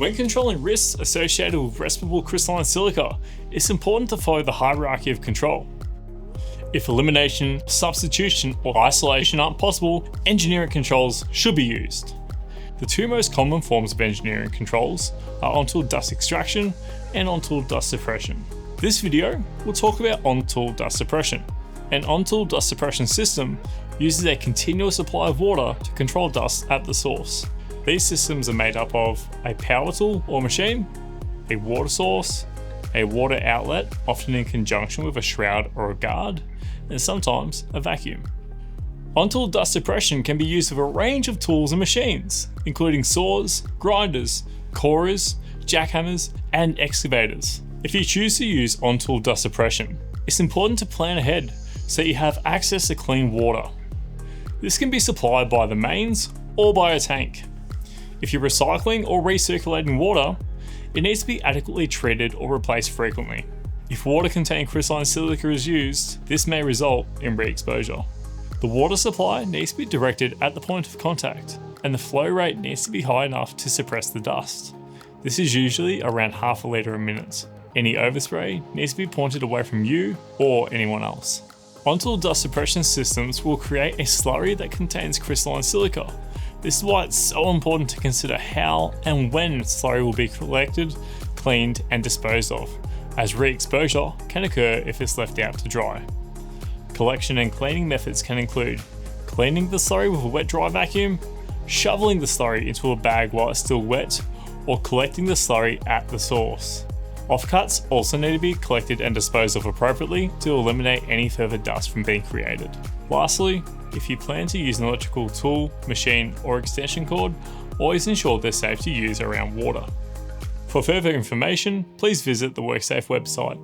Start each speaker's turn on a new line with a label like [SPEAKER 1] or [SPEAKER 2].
[SPEAKER 1] When controlling risks associated with respirable crystalline silica, it's important to follow the hierarchy of control. If elimination, substitution, or isolation aren't possible, engineering controls should be used. The two most common forms of engineering controls are on-tool dust extraction and on-tool dust suppression. This video will talk about on-tool dust suppression. An on-tool dust suppression system uses a continuous supply of water to control dust at the source. These systems are made up of a power tool or machine, a water source, a water outlet, often in conjunction with a shroud or a guard, and sometimes a vacuum. On-tool dust suppression can be used with a range of tools and machines, including saws, grinders, corers, jackhammers, and excavators. If you choose to use on-tool dust suppression, it's important to plan ahead so you have access to clean water. This can be supplied by the mains or by a tank. If you're recycling or recirculating water, it needs to be adequately treated or replaced frequently. If water containing crystalline silica is used, this may result in re-exposure. The water supply needs to be directed at the point of contact, and the flow rate needs to be high enough to suppress the dust. This is usually around half a litre a minute. Any overspray needs to be pointed away from you or anyone else. On-tool dust suppression systems will create a slurry that contains crystalline silica. This is why it's so important to consider how and when slurry will be collected, cleaned, and disposed of, as re-exposure can occur if it's left out to dry. Collection and cleaning methods can include cleaning the slurry with a wet-dry vacuum, shoveling the slurry into a bag while it's still wet, or collecting the slurry at the source. Offcuts also need to be collected and disposed of appropriately to eliminate any further dust from being created. Lastly, if you plan to use an electrical tool, machine, or extension cord, always ensure they're safe to use around water. For further information, please visit the WorkSafe website.